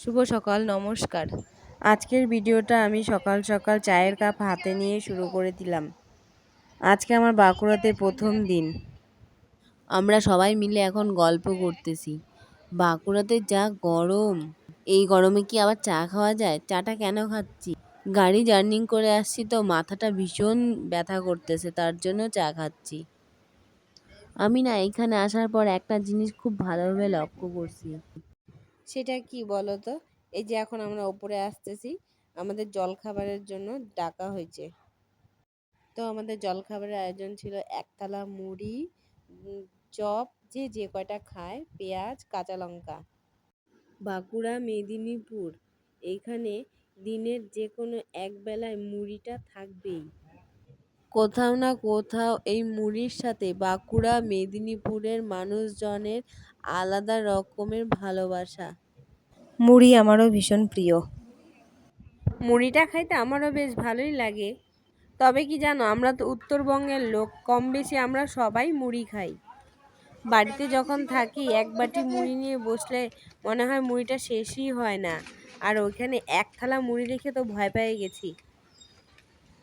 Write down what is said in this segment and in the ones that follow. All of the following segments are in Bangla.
শুভ সকাল, নমস্কার। আজকের ভিডিওটা আমি সকাল সকাল চায়ের কাপ হাতে নিয়ে শুরু করে দিলাম। আজকে আমার বাঁকুড়াতে প্রথম দিন। আমরা সবাই মিলে এখন গল্প করতেছি। বাঁকুড়াতে যা গরম, এই গরমে কি আবার চা খাওয়া যায়? চাটা কেন খাচ্ছি? গাড়ি জার্নি করে আসছি তো মাথাটা ভীষণ ব্যথা করতেছে, তার জন্য চা খাচ্ছি। আমি না এখানে আসার পর একটা জিনিস খুব ভালোভাবে লক্ষ্য করছি। সেটা কি বলো তো? এই যে এখন আমরা উপরে আসতেছি, আমাদের জলখাবারের জন্য ডাকা হয়েছে। তো আমাদের জলখাবারের আয়োজন ছিল একতলা মুড়ি, উম, চপ, যে যে কয়টা খায়, পেঁয়াজ, কাঁচা লঙ্কা। বাঁকুড়া, মেদিনীপুর, এইখানে দিনের যে কোনো এক বেলায় মুড়িটা থাকবেই। কোথাও না কোথাও এই মুড়ির সাথে বাঁকুড়া, মেদিনীপুরের মানুষজনের আলাদা রকমের ভালোবাসা। মুড়ি আমারও ভীষণ প্রিয়। মুড়িটা খাইতে আমারও বেশ ভালোই লাগে। তবে কি জানো, আমরা তো উত্তরবঙ্গের লোক, কম বেশি আমরা সবাই মুড়ি খাই। বাড়িতে যখন থাকি এক বাটি মুড়ি নিয়ে বসলে মনে হয় মুড়িটা শেষই হয় না। আর ওইখানে এক থালা মুড়ি রেখে তো ভয় পেয়ে গেছি।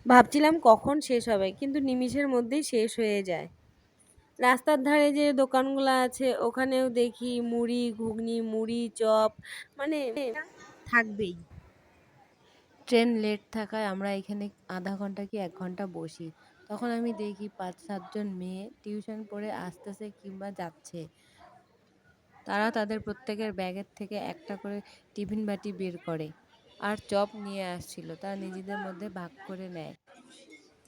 ভাবছিলাম কখন শেষ হবে, কিন্তু নিমিষের মধ্যেই শেষ হয়ে যায়। রাস্তার ধারে যে দোকানগুলো আছে ওখানেও দেখি মুড়ি, ঘুগনি, মুড়ি, চপ, মানে থাকবেই। ট্রেন লেট থাকায় আমরা এখানে আধা ঘন্টা কি 1 ঘন্টা বসি। তখন আমি দেখি 5-7 জন মেয়ে টিউশন পড়ে আসতেছে কিংবা যাচ্ছে। তারা তাদের প্রত্যেকের ব্যাগের থেকে একটা করে টিফিন বাটি বের করে আর চপ নিয়ে আসছিল। তারা নিজেদের মধ্যে ভাগ করে নেয়।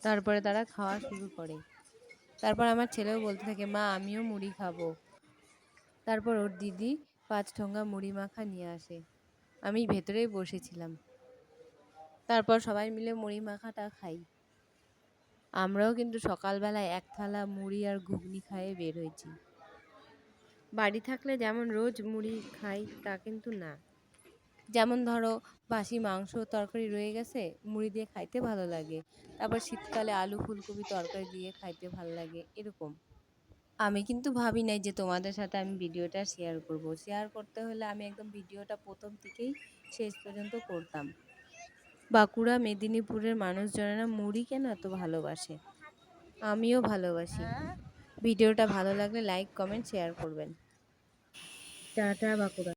তারপরে তারা খাওয়া শুরু করে। তারপর আমার ছেলেও বলতে থাকে, মা আমিও মুড়ি খাবো। তারপর ওর দিদি 5 ঠোঙ্গা মুড়ি মাখা নিয়ে আসে। আমি ভেতরেই বসেছিলাম। তারপর সবাই মিলে মুড়ি মাখাটা খাই। আমরাও কিন্তু সকালবেলায় এক থালা মুড়ি আর ঘুগনি খাইয়ে বের হয়েছি। বাড়ি থাকলে যেমন রোজ মুড়ি খাই তা কিন্তু না। যেমন ধরো বাসি মাংস তরকারি রয়ে গেছে, মুড়ি দিয়ে খাইতে ভালো লাগে। তারপর শীতকালে আলু ফুলকপি তরকারি দিয়ে খাইতে ভালো লাগে, এরকম। আমি কিন্তু ভাবি নাই যে তোমাদের সাথে আমি ভিডিওটা শেয়ার করব। শেয়ার করতে হলে আমি একদম ভিডিওটা প্রথম থেকেই শেষ পর্যন্ত করতাম। বাঁকুড়া, মেদিনীপুরের মানুষজনেরা মুড়ি কেন এত ভালোবাসে? আমিও ভালোবাসি। ভিডিওটা ভালো লাগলে লাইক, কমেন্ট, শেয়ার করবেন। টাটা বাঁকুড়া।